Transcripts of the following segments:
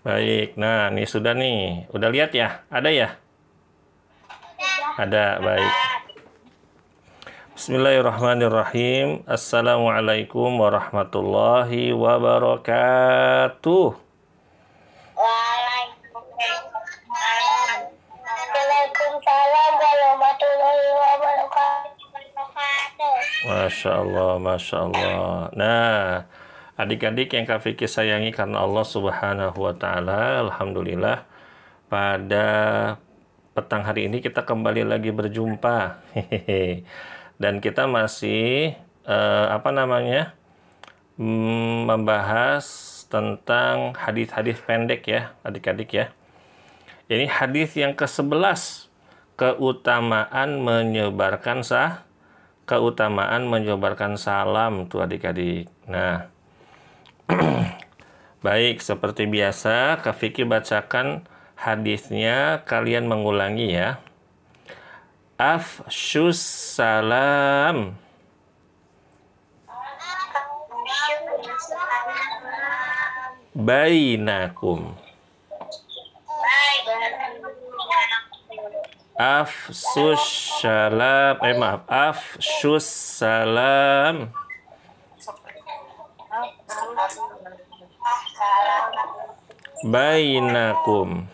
Baik, nah ini sudah nih. Udah lihat ya? Ada ya? Ada, baik. Bismillahirrahmanirrahim. Assalamualaikum warahmatullahi wabarakatuh. Waalaikumsalam warahmatullahi wabarakatuh. Masya Allah, Masya Allah. Nah, adik-adik yang Kak Fikri sayangi karena Allah Subhanahu wa Ta'ala, alhamdulillah, pada petang hari ini kita kembali lagi berjumpa. Dan kita masih membahas tentang hadis-hadis pendek ya, adik-adik ya. Ini hadis yang ke-11, keutamaan menyebarkan salam tuh adik-adik. Nah, baik, seperti biasa Kak Fikri bacakan hadisnya, kalian mengulangi ya. Afshus salam bainakum. Afshus salam bainakum.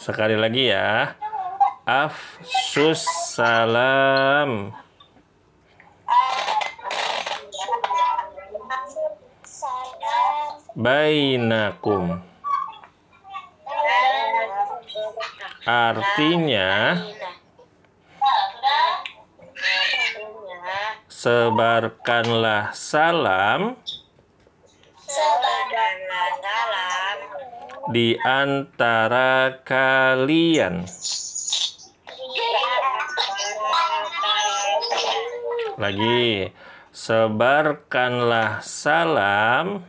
Sekali lagi ya. Afshus salam bainakum. Artinya, sebarkanlah salam di antara kalian. Lagi, sebarkanlah salam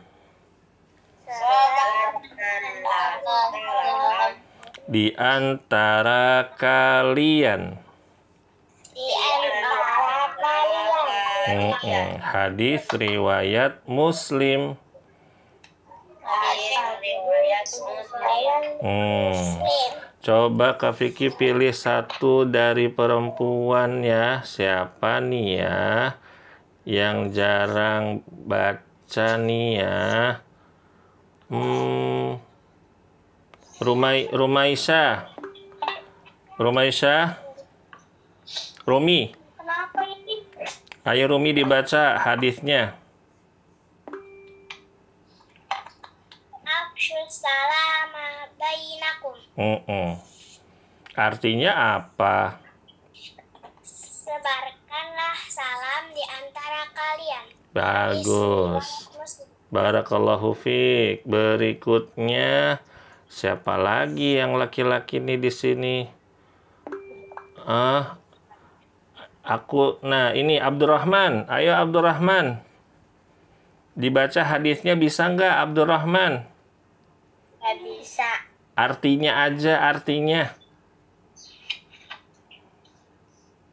di antara kalian. Hadis riwayat Muslim. Coba Kak Fikri pilih satu dari perempuan ya. Siapa nih ya yang jarang baca nih ya? Rumaisha, Rumi. Kenapa ini? Ayo Rumi dibaca hadisnya. Afshus salam bainakum. Artinya apa? Sebarkanlah salam di antara kalian. Bagus. Barakallahu fiik. Berikutnya siapa lagi yang laki-laki nih di sini? Nah ini Abdurrahman. Ayo Abdurrahman. Dibaca hadisnya bisa nggak Abdurrahman? Nggak bisa. Artinya aja, artinya.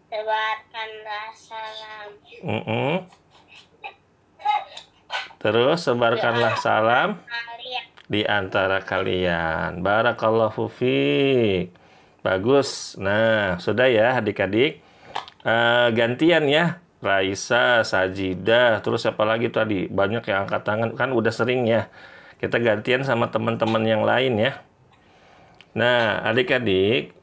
Sebarkanlah salam. Terus sebarkanlah salam di antara kalian. Barakallahu fiik. Bagus. Nah, sudah ya adik-adik. Gantian ya. Raisa, Sajidah, terus siapa lagi tadi? Banyak yang angkat tangan. Kan udah sering ya. Kita gantian sama teman-teman yang lain ya. Nah, adik-adik,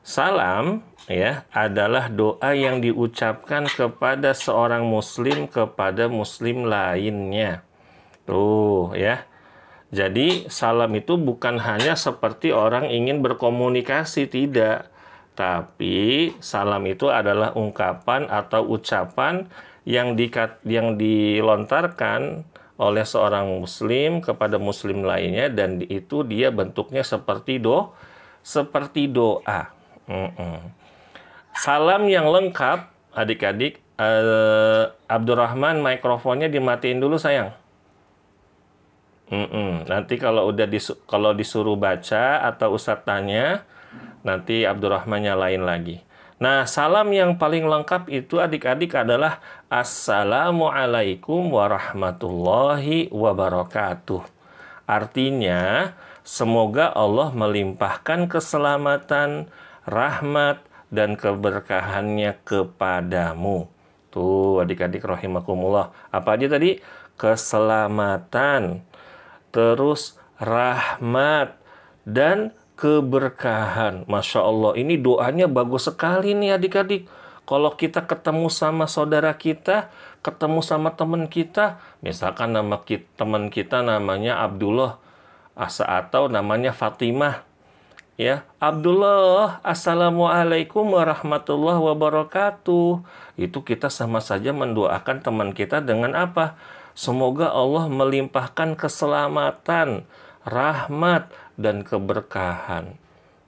salam ya adalah doa yang diucapkan kepada seorang muslim kepada muslim lainnya. Tuh ya. Jadi salam itu bukan hanya seperti orang ingin berkomunikasi, tidak. Tapi salam itu adalah ungkapan atau ucapan yang dilontarkan oleh seorang muslim kepada muslim lainnya, dan itu dia bentuknya seperti doa. Salam yang lengkap, adik-adik, Abdurrahman, mikrofonnya dimatiin dulu sayang. Nanti kalau disuruh baca atau Ustadz tanya, nanti Abdurrahman nyalain lagi. Nah, salam yang paling lengkap itu adik-adik adalah Assalamualaikum warahmatullahi wabarakatuh. Artinya, semoga Allah melimpahkan keselamatan, rahmat, dan keberkahannya kepadamu. Tuh adik-adik rahimakumullah. Apa aja tadi? Keselamatan, terus rahmat, dan keberkahan. Masya Allah, ini doanya bagus sekali nih adik-adik. Kalau kita ketemu sama saudara kita, ketemu sama teman kita, misalkan teman kita namanya Abdullah, atau namanya Fatimah, ya, Abdullah, assalamualaikum warahmatullahi wabarakatuh. Itu kita sama saja mendoakan teman kita dengan apa? Semoga Allah melimpahkan keselamatan, rahmat, dan keberkahan.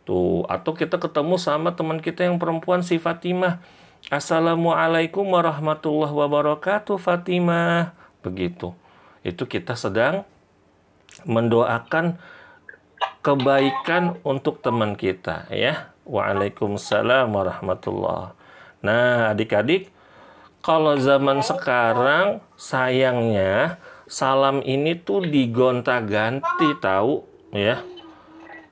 Tuh, atau kita ketemu sama teman kita yang perempuan si Fatimah. Assalamualaikum warahmatullahi wabarakatuh Fatimah. Begitu. Itu kita sedang mendoakan kebaikan untuk teman kita, ya. Waalaikumsalam warahmatullahi. Nah, adik-adik, kalau zaman sekarang sayangnya salam ini tuh digonta-ganti tahu, ya.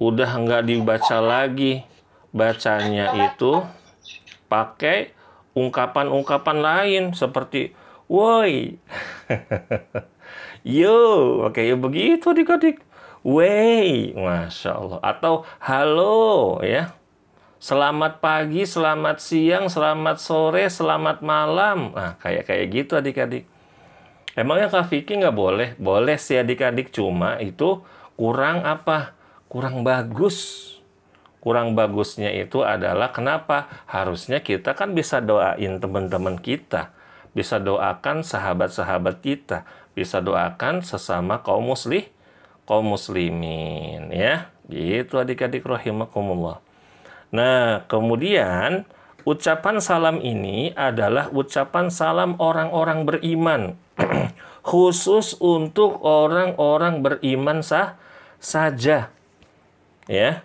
Udah nggak dibaca lagi. Bacanya itu pakai ungkapan-ungkapan lain seperti woi, yo, oke, ya begitu adik-adik. Wey, Masya Allah. Atau halo, ya. Selamat pagi, selamat siang, selamat sore, selamat malam. Nah, kayak gitu adik-adik. Emangnya Kak Vicky nggak boleh? Boleh sih adik-adik, cuma itu kurang apa? Kurang bagus. Kurang bagusnya itu adalah kenapa? Harusnya kita kan bisa doain teman-teman kita. Bisa doakan sahabat-sahabat kita. Bisa doakan sesama kaum muslimin, ya. Gitu adik-adik rahimakumullah. Nah, kemudian ucapan salam ini adalah ucapan salam orang-orang beriman. Khusus untuk orang-orang beriman saja. Ya.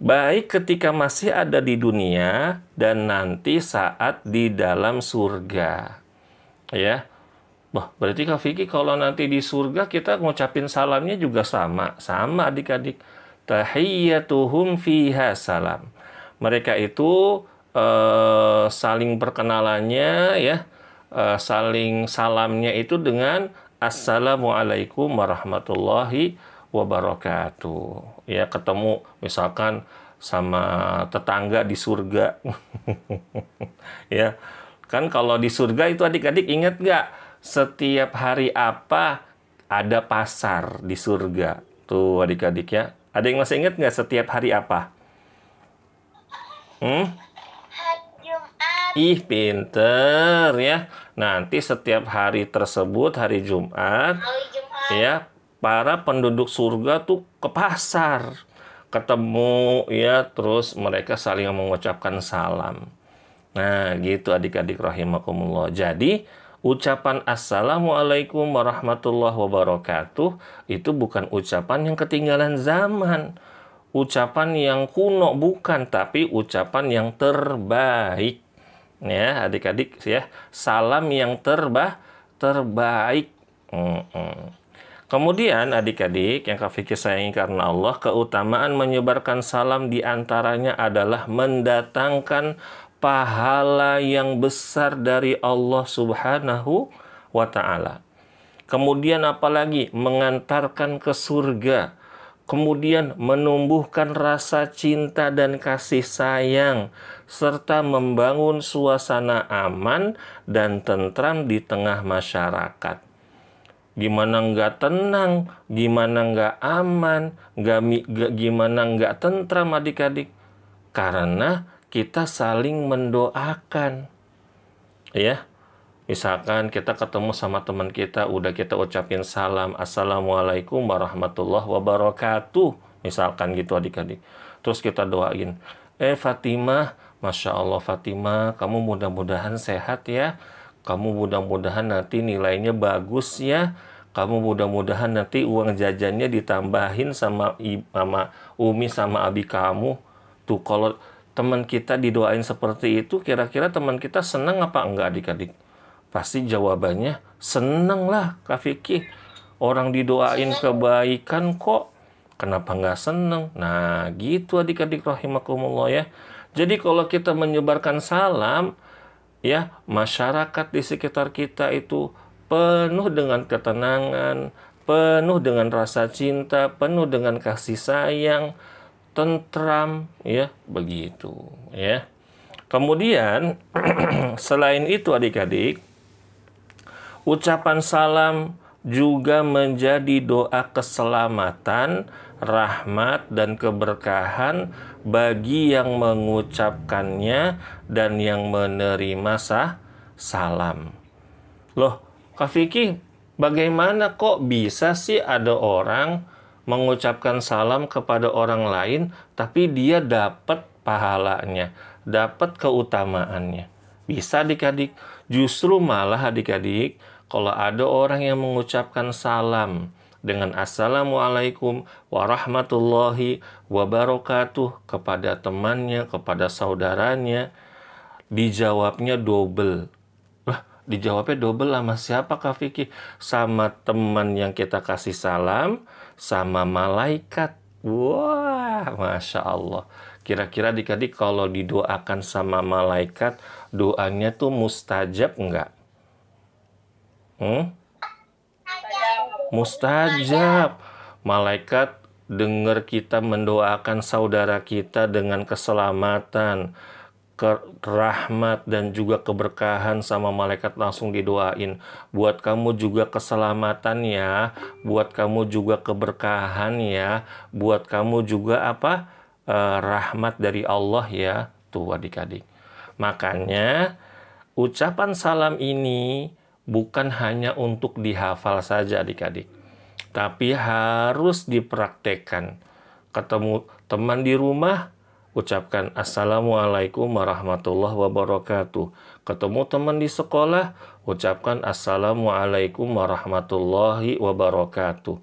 Baik ketika masih ada di dunia dan nanti saat di dalam surga. Ya. Wah, berarti Kak Vicky kalau nanti di surga kita ngucapin salamnya juga sama. Sama adik-adik. Tahiyyatuhum fiha salam. Mereka itu saling perkenalannya, ya. Saling salamnya itu dengan Assalamualaikum warahmatullahi wabarakatuh. Ya, ketemu misalkan sama tetangga di surga. Ya. Kan kalau di surga itu adik-adik ingat nggak? Setiap hari apa ada pasar di surga. Tuh adik-adik ya. Ada yang masih ingat nggak setiap hari apa? Hari Jumat. Ih, pinter ya. Nanti setiap hari tersebut, hari Jumat, Hari Jumat. ya, para penduduk surga tuh ke pasar. Ketemu, ya, terus mereka saling mengucapkan salam. Nah, gitu adik-adik rahimakumullah. Jadi, ucapan Assalamualaikum warahmatullahi wabarakatuh itu bukan ucapan yang ketinggalan zaman. Ucapan yang kuno bukan, tapi ucapan yang terbaik. Ya, adik-adik ya, salam yang terbaik. Kemudian adik-adik yang Kak Vicky sayangi karena Allah, keutamaan menyebarkan salam diantaranya adalah mendatangkan pahala yang besar dari Allah Subhanahu wa Ta'ala. Kemudian apalagi mengantarkan ke surga. Kemudian menumbuhkan rasa cinta dan kasih sayang serta membangun suasana aman dan tentram di tengah masyarakat. Gimana nggak tenang, gimana nggak aman, gimana nggak tentram adik-adik? Karena kita saling mendoakan. Ya, misalkan kita ketemu sama teman kita, udah kita ucapin salam, Assalamualaikum warahmatullahi wabarakatuh. Misalkan gitu adik-adik. Terus kita doain, Fatimah, Masya Allah Fatimah, kamu mudah-mudahan sehat ya. Kamu mudah-mudahan nanti nilainya bagus ya. Kamu mudah-mudahan nanti uang jajannya ditambahin sama Umi sama Abi kamu. Tuh, kalau teman kita didoain seperti itu, kira-kira teman kita senang apa enggak adik-adik? Pasti jawabannya seneng lah Kak Fikih. Orang didoain kebaikan kok. Kenapa nggak seneng? Nah, gitu adik-adik rahimakumullah ya. Jadi kalau kita menyebarkan salam, ya, masyarakat di sekitar kita itu penuh dengan ketenangan, penuh dengan rasa cinta, penuh dengan kasih sayang, tentram, ya, begitu, ya. Kemudian, selain itu adik-adik, ucapan salam juga menjadi doa keselamatan, rahmat, dan keberkahan bagi yang mengucapkannya dan yang menerima salam. Loh, Kak Fikih, bagaimana kok bisa sih ada orang mengucapkan salam kepada orang lain, tapi dia dapat pahalanya, dapat keutamaannya? Bisa adik-adik. Justru malah adik-adik, kalau ada orang yang mengucapkan salam dengan Assalamualaikum warahmatullahi wabarakatuh kepada temannya, kepada saudaranya, dijawabnya double. Lah, dijawabnya double sama siapa Kak Fikih? Sama teman yang kita kasih salam, sama malaikat. Wah, Masya Allah. Kira-kira adik-adik kalau didoakan sama malaikat, doanya tuh mustajab enggak? Mustajab. Malaikat dengar kita mendoakan saudara kita dengan keselamatan, rahmat, dan juga keberkahan, sama malaikat langsung didoain. Buat kamu juga keselamatan ya, buat kamu juga keberkahan ya, buat kamu juga apa? Rahmat dari Allah ya. Tuh adik-adik. Makanya ucapan salam ini bukan hanya untuk dihafal saja adik-adik, tapi harus dipraktekkan. Ketemu teman di rumah, ucapkan Assalamualaikum warahmatullahi wabarakatuh. Ketemu teman di sekolah, ucapkan Assalamualaikum warahmatullahi wabarakatuh.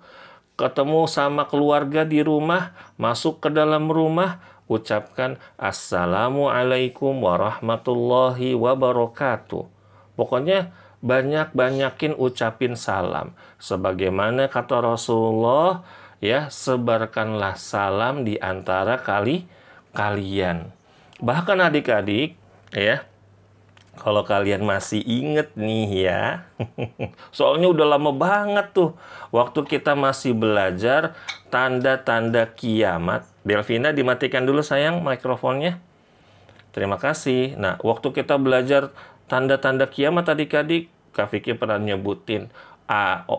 Ketemu sama keluarga di rumah, masuk ke dalam rumah, ucapkan Assalamualaikum warahmatullahi wabarakatuh. Pokoknya banyak-banyakin ucapin salam. Sebagaimana kata Rasulullah, ya, sebarkanlah salam di antara kalian. Bahkan adik-adik, ya, kalau kalian masih inget nih ya, soalnya udah lama banget tuh, waktu kita masih belajar tanda-tanda kiamat. Delvina, dimatikan dulu sayang mikrofonnya. Terima kasih. Nah, waktu kita belajar tanda-tanda kiamat adik-adik, Kak Fikih pernah nyebutin,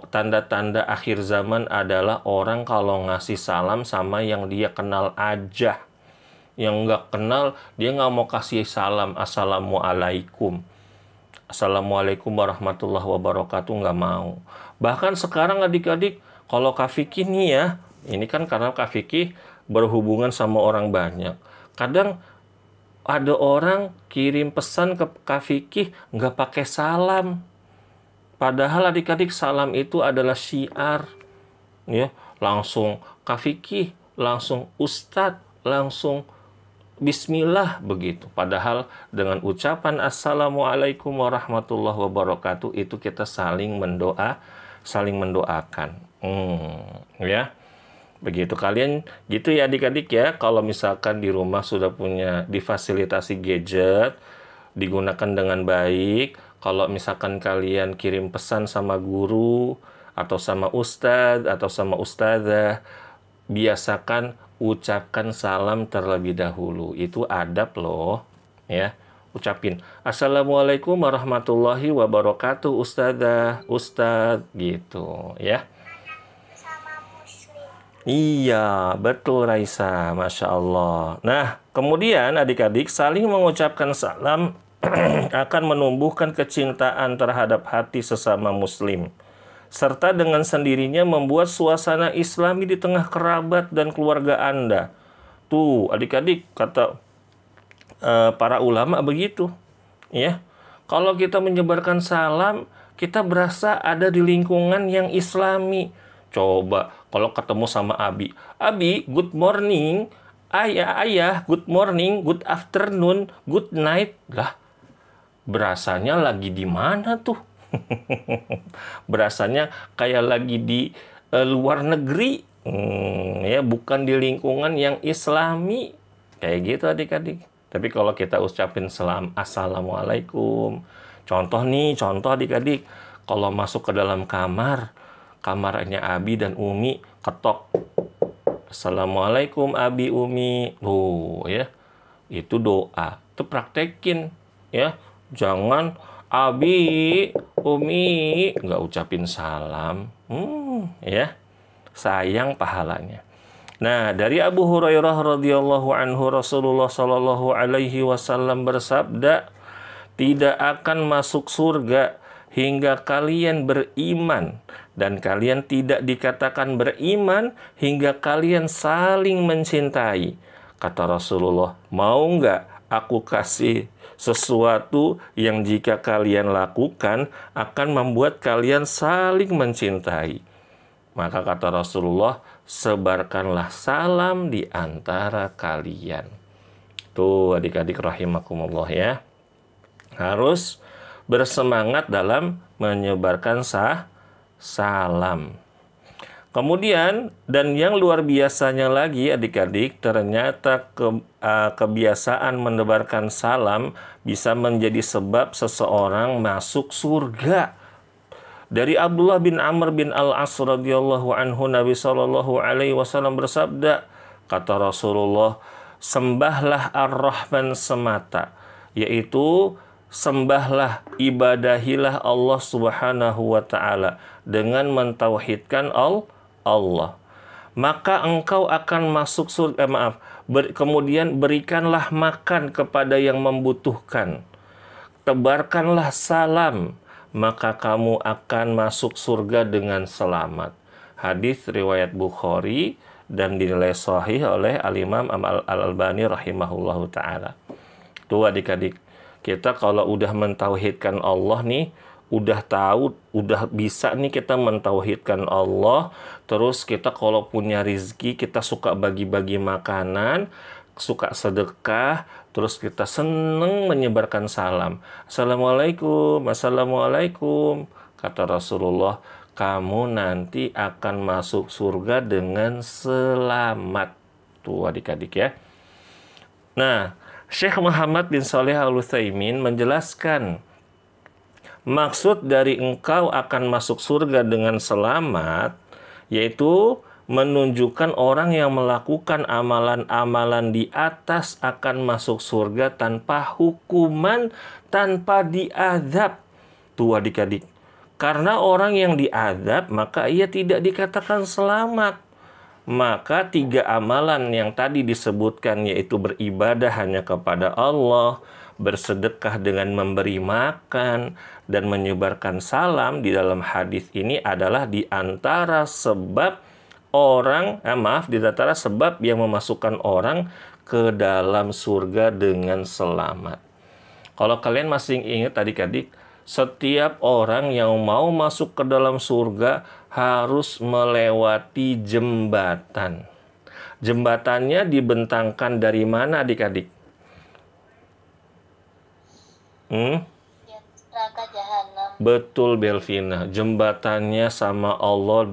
tanda-tanda akhir zaman adalah orang kalau ngasih salam sama yang dia kenal aja. Yang nggak kenal, dia nggak mau kasih salam Assalamualaikum. Assalamualaikum warahmatullahi wabarakatuh, nggak mau. Bahkan sekarang adik-adik, kalau Kak Fikih nih ya, ini kan karena Kak Fikih berhubungan sama orang banyak. Kadang ada orang kirim pesan ke Kak Fikih nggak pakai salam. Padahal adik-adik salam itu adalah syiar. Ya, langsung Kak Fikih, langsung Ustadz, langsung Bismillah begitu. Padahal dengan ucapan Assalamualaikum warahmatullahi wabarakatuh itu kita saling mendoakan. Ya. Begitu kalian gitu ya adik-adik ya. Kalau misalkan di rumah sudah punya difasilitasi gadget, digunakan dengan baik. Kalau misalkan kalian kirim pesan sama guru atau sama ustadz atau sama ustadzah, biasakan ucapkan salam terlebih dahulu. Itu adab loh, ya. Ucapin Assalamualaikum warahmatullahi wabarakatuh ustadzah, ustadz gitu, ya. Iya, betul Raisa, Masya Allah. Nah, kemudian adik-adik saling mengucapkan salam akan menumbuhkan kecintaan terhadap hati sesama muslim, serta dengan sendirinya membuat suasana islami di tengah kerabat dan keluarga Anda. Tuh, adik-adik, kata para ulama begitu. Ya, kalau kita menyebarkan salam, kita berasa ada di lingkungan yang islami. Coba, kalau ketemu sama Abi, good morning. Ayah, good morning, good afternoon, good night. Lah, berasanya lagi di mana tuh? Berasanya kayak lagi di luar negeri, ya, bukan di lingkungan yang islami. Kayak gitu adik-adik. Tapi kalau kita ucapin assalamualaikum, contoh adik-adik, kalau masuk ke dalam kamarnya Abi dan Umi, ketok, assalamualaikum Abi Umi, ya, itu doa, itu praktekin, ya, jangan Abi Umi nggak ucapin salam, ya, sayang pahalanya. Nah, dari Abu Hurairah radhiyallahu anhu, Rasulullah shallallahu alaihi wasallam bersabda, tidak akan masuk surga hingga kalian beriman, dan kalian tidak dikatakan beriman hingga kalian saling mencintai. Kata Rasulullah, mau nggak aku kasih sesuatu yang jika kalian lakukan akan membuat kalian saling mencintai? Maka kata Rasulullah, sebarkanlah salam di antara kalian. Tuh adik-adik rahimakumullah ya. Harus bersemangat dalam menyebarkan salam. Kemudian, dan yang luar biasanya lagi adik-adik, ternyata kebiasaan menebarkan salam bisa menjadi sebab seseorang masuk surga. Dari Abdullah bin Amr bin Al-As radhiyallahu anhu, Nabi sallallahu alaihi wasallam bersabda, kata Rasulullah, sembahlah Ar-Rahman semata, yaitu sembahlah, ibadahilah Allah Subhanahu wa taala dengan mentauhidkan Allah. Maka engkau akan masuk surga, kemudian berikanlah makan kepada yang membutuhkan. Tebarkanlah salam, maka kamu akan masuk surga dengan selamat. Hadis riwayat Bukhari dan dinilai sahih oleh Al-Imam Al-Albani rahimahullahu ta'ala. Tuh adik-adik, kita kalau udah mentauhidkan Allah nih, udah tahu, udah bisa nih kita mentauhidkan Allah. Terus kita kalau punya rizki, kita suka bagi-bagi makanan, suka sedekah, terus kita seneng menyebarkan salam. Assalamualaikum, assalamualaikum. Kata Rasulullah, kamu nanti akan masuk surga dengan selamat. Tuh adik-adik ya. Nah, Syekh Muhammad bin Shalih Al-Utsaimin menjelaskan, maksud dari engkau akan masuk surga dengan selamat, yaitu menunjukkan orang yang melakukan amalan-amalan di atas akan masuk surga tanpa hukuman, tanpa diazab. Tuh adik-adik, karena orang yang diazab maka ia tidak dikatakan selamat. Maka 3 amalan yang tadi disebutkan, yaitu beribadah hanya kepada Allah, bersedekah dengan memberi makan, dan menyebarkan salam di dalam hadis ini adalah di antara sebab di antara sebab yang memasukkan orang ke dalam surga dengan selamat. Kalau kalian masih ingat adik-adik, setiap orang yang mau masuk ke dalam surga harus melewati jembatan. Jembatannya dibentangkan dari mana adik-adik? Neraka jahanam. Betul Belvina, jembatannya sama Allah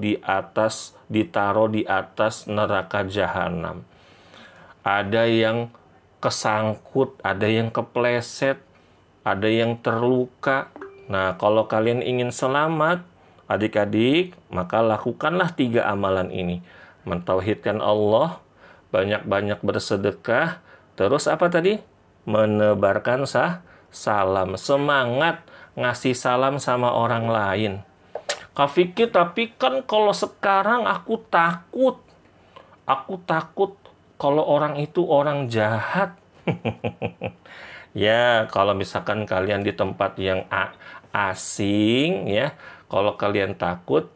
ditaruh di atas neraka jahanam. Ada yang kesangkut, ada yang kepleset, ada yang terluka. Nah, kalau kalian ingin selamat adik-adik, maka lakukanlah 3 amalan ini. Mentauhidkan Allah, banyak-banyak bersedekah, terus apa tadi? Menebarkan salam. Semangat ngasih salam sama orang lain. Kak Vicky, tapi kan kalau sekarang aku takut kalau orang itu orang jahat. Ya, kalau misalkan kalian di tempat yang asing, ya, kalau kalian takut,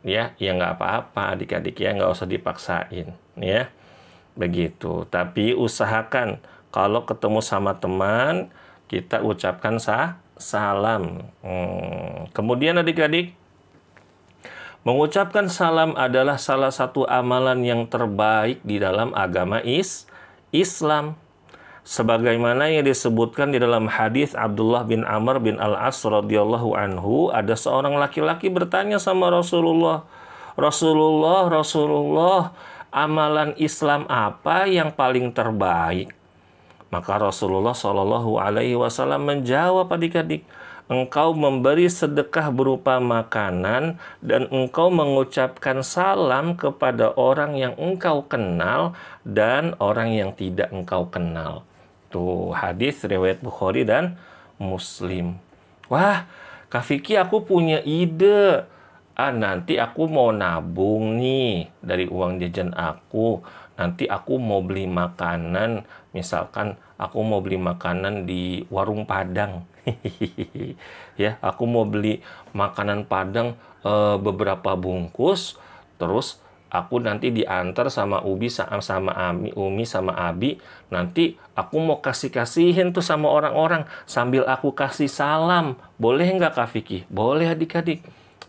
ya nggak apa-apa adik-adik ya, nggak usah dipaksain, ya, begitu. Tapi usahakan kalau ketemu sama teman, kita ucapkan salam. Kemudian adik-adik, mengucapkan salam adalah salah satu amalan yang terbaik di dalam agama Islam. Sebagaimana yang disebutkan di dalam hadis Abdullah bin Amr bin Al-As radhiyallahu anhu, ada seorang laki-laki bertanya sama Rasulullah, Rasulullah, amalan Islam apa yang paling terbaik? Maka Rasulullah Shallallahu Alaihi Wasallam menjawab, adik-adik, engkau memberi sedekah berupa makanan dan engkau mengucapkan salam kepada orang yang engkau kenal dan orang yang tidak engkau kenal. Tuh, hadis riwayat Bukhari dan Muslim. Wah, Kak Vicky, aku punya ide. Nanti aku mau nabung nih dari uang jajan aku. Nanti aku mau beli makanan. Misalkan aku mau beli makanan di warung Padang. Ya, aku mau beli makanan Padang beberapa bungkus. Terus aku nanti diantar sama Umi sama Abi. Nanti aku mau kasihin tuh sama orang-orang sambil aku kasih salam. Boleh nggak Kak Vicky? Boleh adik-adik.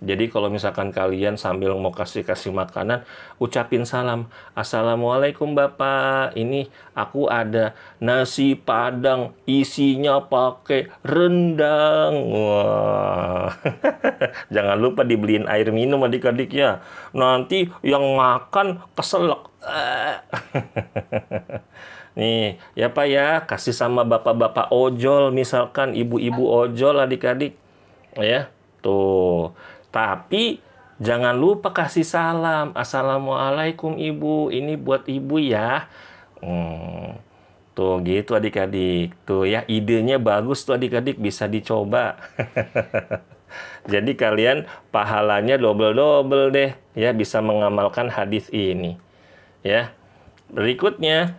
Jadi kalau misalkan kalian sambil mau kasih makanan, ucapin salam. Assalamualaikum Bapak, ini aku ada nasi Padang isinya pakai rendang. Wah, jangan lupa dibeliin air minum adik-adik ya. Nanti yang makan keselak. Nih, ya Pak ya, kasih sama bapak-bapak ojol, misalkan ibu-ibu ojol adik-adik. Ya, tuh. Tapi jangan lupa kasih salam. Assalamualaikum Ibu, ini buat Ibu ya. Tuh gitu adik-adik. Tuh ya, idenya bagus tuh adik-adik, bisa dicoba. Jadi kalian pahalanya double-double deh. Ya, bisa mengamalkan hadis ini. Ya. Berikutnya,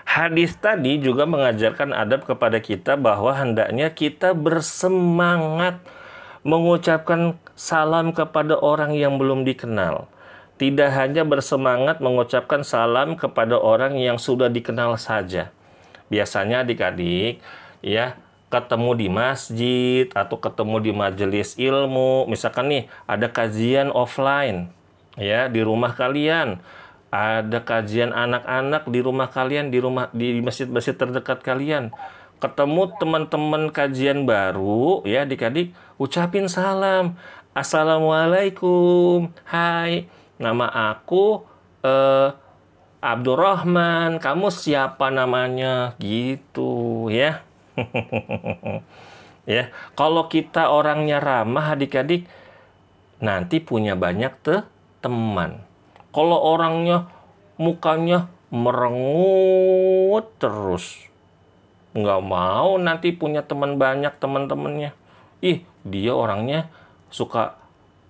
hadis tadi juga mengajarkan adab kepada kita bahwa hendaknya kita bersemangat mengucapkan salam kepada orang yang belum dikenal. Tidak hanya bersemangat mengucapkan salam kepada orang yang sudah dikenal saja. Biasanya adik-adik ya ketemu di masjid atau ketemu di majelis ilmu. Misalkan nih ada kajian offline ya di rumah kalian. Ada kajian anak-anak di rumah kalian, di masjid-masjid terdekat kalian. Ketemu teman-teman kajian baru ya adik-adik, ucapin salam. Assalamualaikum, hai, nama aku Abdurrahman, kamu siapa namanya, gitu ya. Ya, kalau kita orangnya ramah adik-adik, nanti punya banyak teman. Kalau orangnya mukanya merengut terus, nggak mau nanti punya teman banyak teman-temannya. Ih, dia orangnya suka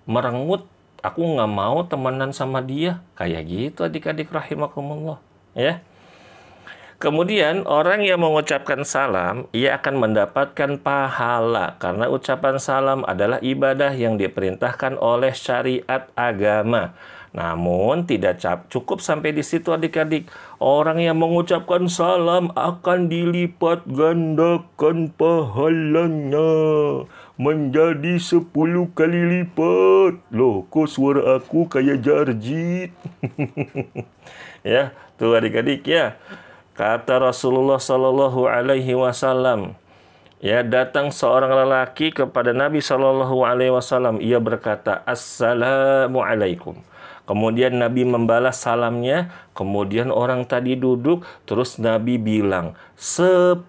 merengut, aku nggak mau temenan sama dia. Kayak gitu adik-adik rahimakumullah ya. Kemudian orang yang mengucapkan salam, ia akan mendapatkan pahala karena ucapan salam adalah ibadah yang diperintahkan oleh syariat agama. Namun tidak cukup sampai di situ adik-adik. Orang yang mengucapkan salam akan dilipat gandakan pahalanya menjadi 10 kali lipat. Loh, kok suara aku kayak Jarjit? Ya, tuh adik-adik ya. Kata Rasulullah Sallallahu Alaihi Wasallam, ya, datang seorang lelaki kepada Nabi Sallallahu Alaihi Wasallam. Ia berkata, Assalamualaikum. Kemudian Nabi membalas salamnya. Kemudian orang tadi duduk. Terus Nabi bilang 10.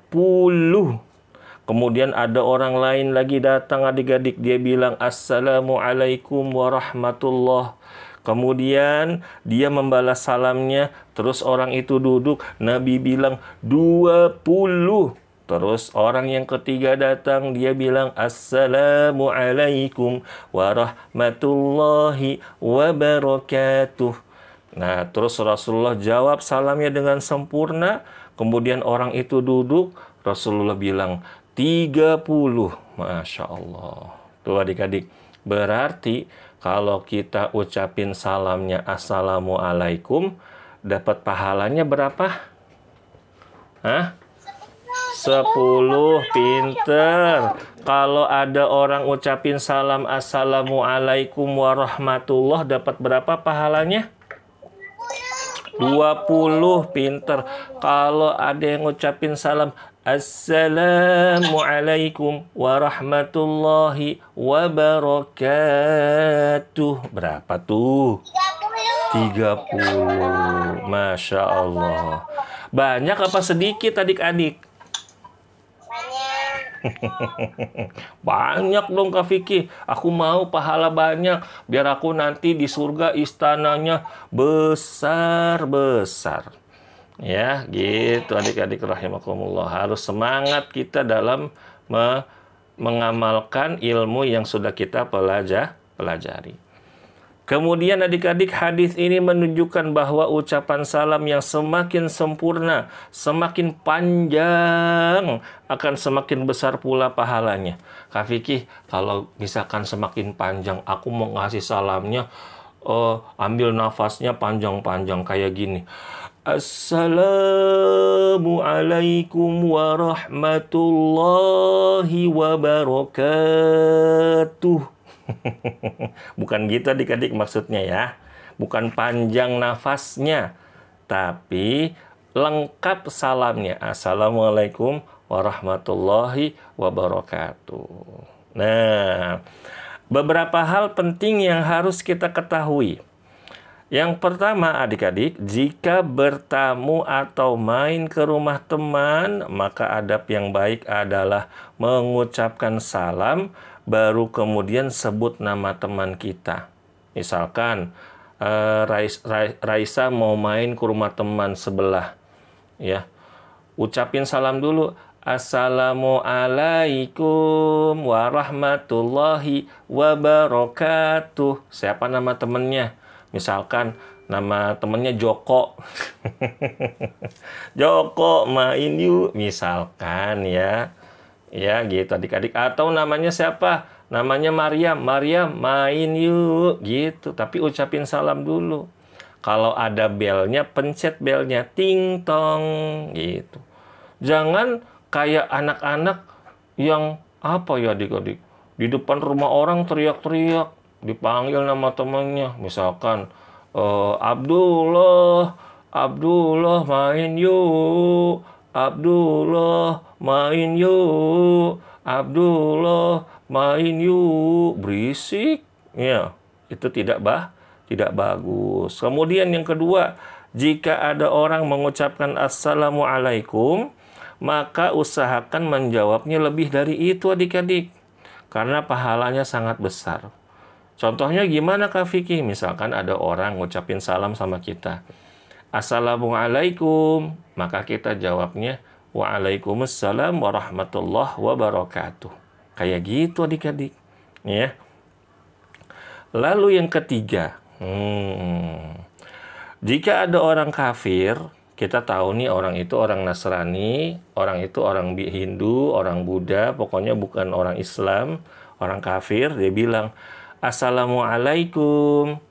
Kemudian ada orang lain lagi datang adik-adik. Dia bilang Assalamualaikum warahmatullah. Kemudian dia membalas salamnya. Terus orang itu duduk. Nabi bilang 20. Terus orang yang ketiga datang, dia bilang Assalamualaikum warahmatullahi wabarakatuh. Nah, terus Rasulullah jawab salamnya dengan sempurna. Kemudian orang itu duduk, Rasulullah bilang 30. Masya Allah. Tuh adik-adik, berarti kalau kita ucapin salamnya Assalamualaikum, dapat pahalanya berapa? Hah? 10, pinter. Kalau ada orang ucapin salam Assalamualaikum warahmatullah, dapat berapa pahalanya? 20 pinter. Kalau ada yang ngucapin salam, Assalamualaikum warahmatullahi wabarakatuh. Berapa tuh? 30. Masya Allah. Banyak apa sedikit adik-adik? Banyak dong Kak Vicky. Aku mau pahala banyak. Biar aku nanti di surga istananya besar-besar. Ya, gitu adik-adik rahimakumullah. Harus semangat kita dalam mengamalkan ilmu yang sudah kita pelajari. Kemudian adik-adik, hadis ini menunjukkan bahwa ucapan salam yang semakin sempurna, semakin panjang, akan semakin besar pula pahalanya. Kak Vicky, kalau misalkan semakin panjang, aku mau ngasih salamnya, ambil nafasnya panjang-panjang kayak gini. Assalamualaikum warahmatullahi wabarakatuh. Bukan gitu adik-adik maksudnya ya. Bukan panjang nafasnya, tapi lengkap salamnya. Assalamualaikum warahmatullahi wabarakatuh. Nah, beberapa hal penting yang harus kita ketahui. Yang pertama adik-adik, jika bertamu atau main ke rumah teman, maka adab yang baik adalah mengucapkan salam, baru kemudian sebut nama teman kita. Misalkan Raisa mau main ke rumah teman sebelah, ya, ucapin salam dulu. Assalamualaikum warahmatullahi wabarakatuh. Siapa nama temennya? Misalkan nama temennya Joko. Joko main yuk, misalkan ya. Ya gitu adik-adik. Atau namanya siapa? Namanya Maryam. Maryam main yuk gitu. Tapi ucapin salam dulu. Kalau ada belnya, pencet belnya. Ting tong gitu. Jangan kayak anak-anak yang apa ya adik-adik. Di depan rumah orang teriak-teriak. Dipanggil nama temannya. Misalkan Abdullah main yuk. Abdullah main yuk. Abdullah main yuk. Berisik. Ya, itu tidak bagus. Kemudian yang kedua, jika ada orang mengucapkan Assalamualaikum, maka usahakan menjawabnya lebih dari itu adik-adik. Karena pahalanya sangat besar. Contohnya gimana Kak Vicky? Misalkan ada orang ngucapin salam sama kita. Assalamualaikum. Maka kita jawabnya Waalaikumsalam warahmatullahi wabarakatuh. Kayak gitu adik-adik. Ya. Lalu yang ketiga. Jika ada orang kafir, kita tahu nih orang itu orang Nasrani, orang itu orang Hindu, orang Buddha, pokoknya bukan orang Islam, orang kafir, dia bilang Assalamualaikum.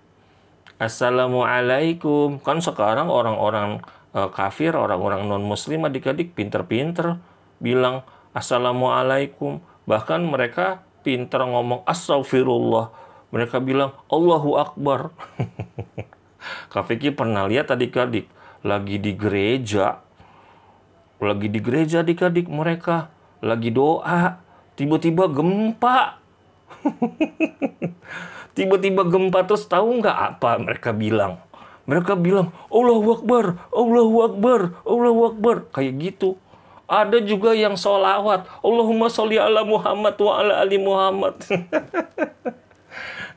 Assalamualaikum. Kan sekarang orang-orang kafir, orang-orang non-muslim adik-adik pinter-pinter bilang Assalamualaikum. Bahkan mereka pinter ngomong Astagfirullah. Mereka bilang Allahu Akbar. Kak Vicky pernah lihat adik-adik lagi di gereja adik-adik, mereka lagi doa, tiba-tiba gempa. Tiba-tiba gempa, terus tahu nggak apa mereka bilang? Mereka bilang Allahu Akbar, Allahu Akbar, Allahu Akbar. Kayak gitu. Ada juga yang sholawat, Allahumma sholli ala Muhammad wa ala ali Muhammad.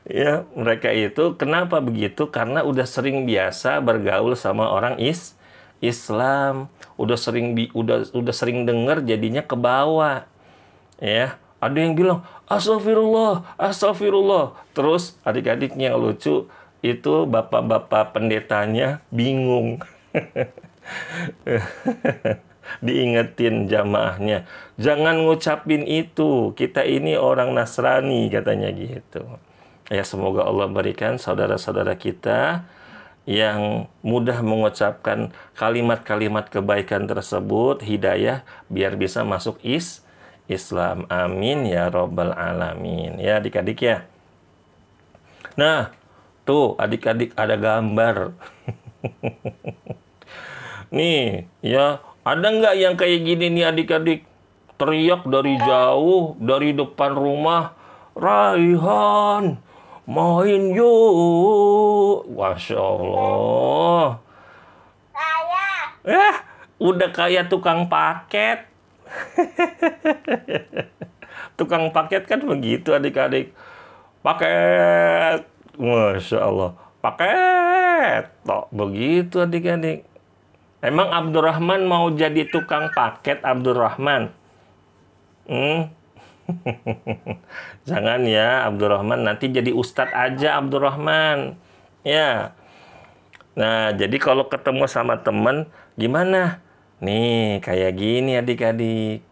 Ya, mereka itu kenapa begitu? Karena udah sering biasa bergaul sama orang Islam, udah sering dengar, jadinya ke bawah. Ya. Ada yang bilang, astagfirullah, astagfirullah. Terus adik-adiknya yang lucu, itu bapak-bapak pendetanya bingung. Diingetin jamaahnya, jangan ngucapin itu, kita ini orang Nasrani, katanya gitu. Ya, semoga Allah berikan saudara-saudara kita yang mudah mengucapkan kalimat-kalimat kebaikan tersebut, hidayah, biar bisa masuk Islam. Amin ya Rabbal Alamin. Ya adik-adik ya. Nah, tuh adik-adik ada gambar. Nih, ya, ada nggak yang kayak gini nih adik-adik? Teriak dari jauh, dari depan rumah, Raihan, main yuk. Masya Allah. Saya. Udah kayak tukang paket. Tukang paket kan begitu adik-adik. Paket. Masya Allah. Paket. Tok, begitu adik-adik. Emang Abdurrahman mau jadi tukang paket, Abdurrahman? Jangan ya, Abdurrahman. Nanti jadi ustadz aja, Abdurrahman. Ya. Nah, jadi kalau ketemu sama temen, gimana? Nih, kayak gini adik-adik.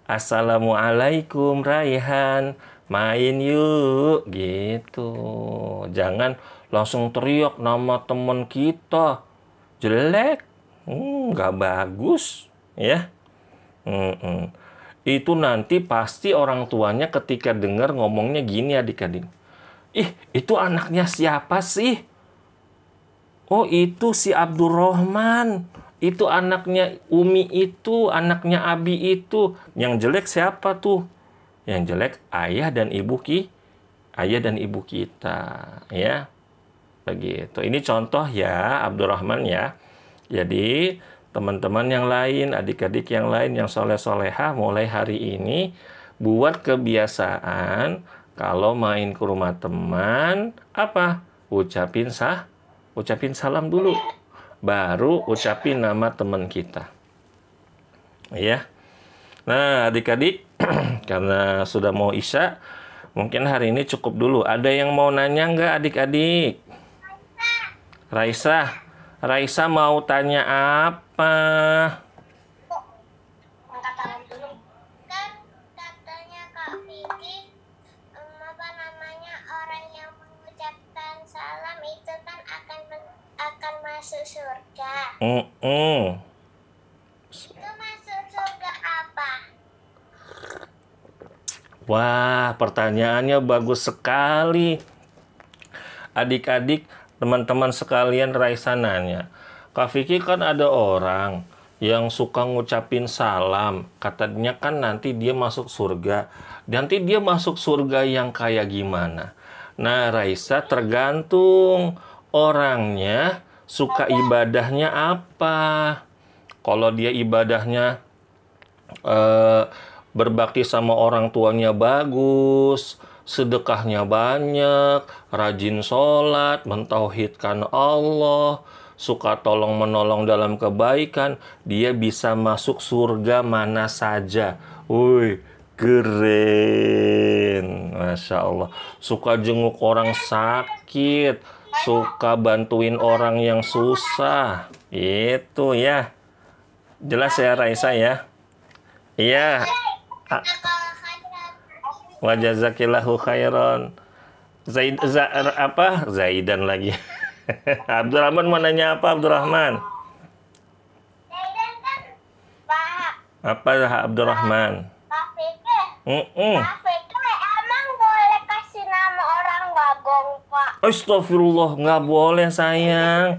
Assalamualaikum, Raihan. Main yuk. Gitu. Jangan langsung teriak nama temen kita. Jelek. Nggak bagus. Ya. Itu nanti pasti orang tuanya ketika dengar ngomongnya gini adik-adik. Ih, itu anaknya siapa sih? Oh, itu si Abdurrahman. Itu anaknya Umi itu, anaknya Abi itu. Yang jelek siapa tuh? Yang jelek ayah dan ibu kita, ya. Begitu. Ini contoh ya, Abdurrahman ya. Jadi, teman-teman yang lain, adik-adik yang lain yang soleh-soleha mulai hari ini buat kebiasaan kalau main ke rumah teman, apa? Ucapin salam dulu. Baru ucapin nama teman kita. Ya. Nah, adik-adik, karena sudah mau Isya, mungkin hari ini cukup dulu. Ada yang mau nanya nggak adik-adik? Raisa mau tanya apa? Angkat tangan dulu. Kan katanya Kak Vicky, apa namanya, orang yang mengucapkan salam itu kan akan masuk surga. Itu masuk surga apa? Wah, pertanyaannya bagus sekali. Adik-adik, teman-teman sekalian, Raisa nanya, Kak Vicky, kan ada orang yang suka ngucapin salam. Katanya kan nanti dia masuk surga. Nanti dia masuk surga yang kayak gimana? Nah, Raisa, tergantung orangnya suka ibadahnya apa. Kalau dia ibadahnya berbakti sama orang tuanya bagus, sedekahnya banyak, rajin sholat, mentauhidkan Allah, suka tolong menolong dalam kebaikan, dia bisa masuk surga mana saja. Wih, keren. Masya Allah. Suka jenguk orang sakit, suka bantuin orang yang susah. Itu ya. Jelas ya Raisa ya? Iya. Wa jazakillahu khairan. Zaidan lagi. Abdurrahman mau nanya apa, Abdurrahman? Zaidan kan Pak. Apa Abdurrahman? Kak Vicky. Mm-mm. Kak Vicky emang boleh kasih nama orang Bagong, Pak? Astagfirullah, nggak boleh sayang.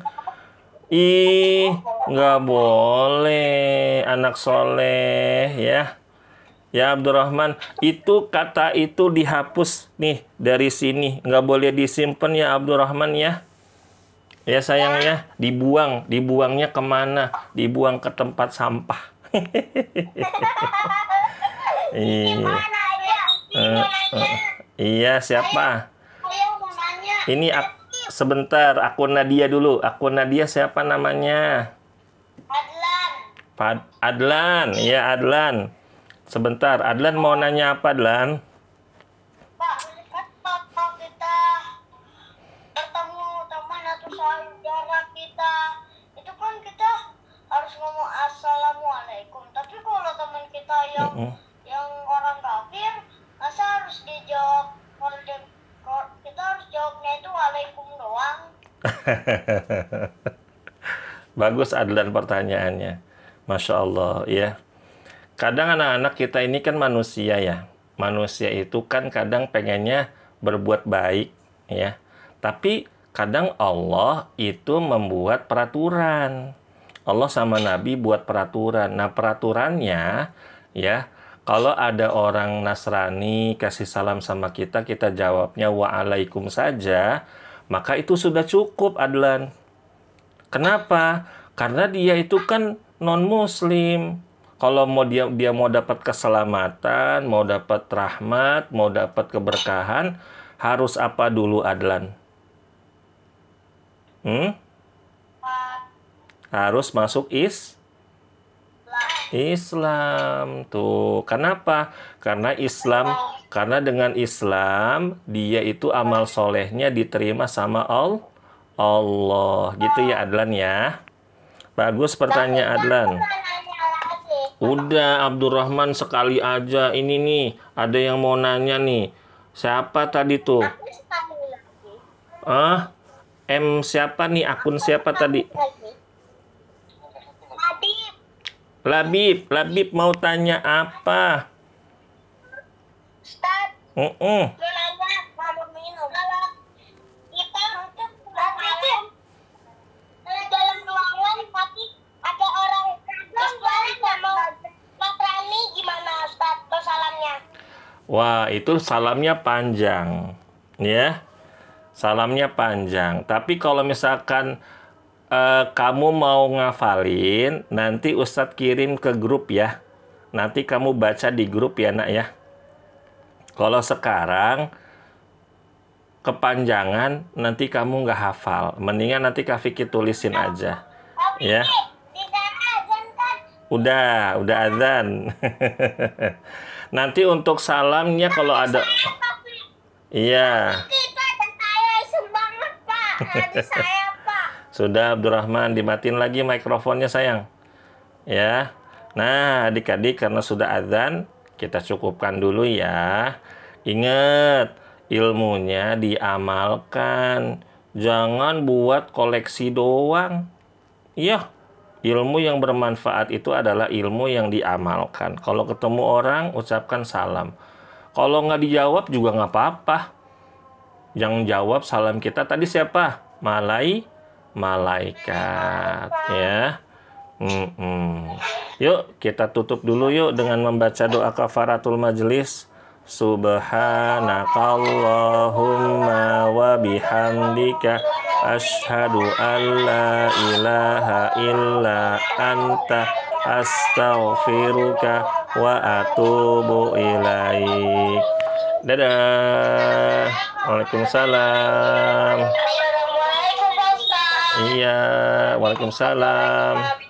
Ih, nggak boleh, anak soleh ya. Ya Abdurrahman, itu kata itu dihapus nih dari sini, nggak boleh disimpan ya Abdurrahman ya. Ya sayang ya, dibuangnya kemana? Dibuang ke tempat sampah. Iya. Mana ya? Iya, siapa? Saya mau nanya. Ini sebentar, akun Nadia dulu. Akun Nadia siapa namanya? Adlan. Adlan, ya Adlan. Sebentar, Adlan mau nanya apa, Adlan? Pak, kan kalau kita bertemu teman atau saudara kita, itu kan kita harus ngomong assalamualaikum. Tapi kalau teman kita yang orang kafir, masa harus dijawab? Kalau kita harus jawabnya itu waalaikum doang. Bagus Adlan pertanyaannya. Masya Allah ya. Kadang anak-anak kita ini kan manusia ya. Manusia itu kan kadang pengennya berbuat baik ya. Tapi kadang Allah itu membuat peraturan. Allah sama Nabi buat peraturan. Nah, peraturannya ya, kalau ada orang Nasrani kasih salam sama kita, kita jawabnya waalaikum saja, maka itu sudah cukup, Adlan. Kenapa? Karena dia itu kan non-muslim. Kalau dia mau dapat keselamatan, mau dapat rahmat, mau dapat keberkahan, harus apa dulu, Adlan? Harus masuk Islam. Tuh. Kenapa? Karena dengan Islam dia itu amal solehnya diterima sama Allah. Gitu ya, Adlan ya. Bagus pertanyaan, Adlan. Udah, Abdurrahman sekali aja. Ini nih, ada yang mau nanya nih. Siapa tadi tuh? Siapa nih? Akun siapa tadi? Labib mau tanya apa? Ustaz, mau nanya, mau minum. Kalau kita dalam ruangan tapi ada orang Islam sama Nasrani, gimana Ustaz tuh salamnya? Wah, itu salamnya panjang, ya. Salamnya panjang. Tapi kalau misalkan kamu mau ngafalin, nanti Ustadz kirim ke grup ya. Nanti kamu baca di grup ya, Nak ya. Kalau sekarang kepanjangan, nanti kamu nggak hafal. Mendingan nanti Kak Vicky tulisin aja. Ya. Udah azan. Nanti untuk salamnya kalau ada. Iya. Sudah, Abdurrahman, dimatiin lagi mikrofonnya, sayang. Ya. Nah, adik-adik, karena sudah azan, kita cukupkan dulu ya. Ingat, ilmunya diamalkan. Jangan buat koleksi doang. Iya, ilmu yang bermanfaat itu adalah ilmu yang diamalkan. Kalau ketemu orang, ucapkan salam. Kalau nggak dijawab juga nggak apa-apa. Yang jawab salam kita tadi siapa? Malaikat ya. Yuk kita tutup dulu yuk dengan membaca doa kafaratul majelis. Subhanakallahumma wa bihamdika asyhadu an la ilaha illa anta astaghfiruka wa atubu ilaik. Dadah. Waalaikumsalam. Iya, waalaikumsalam.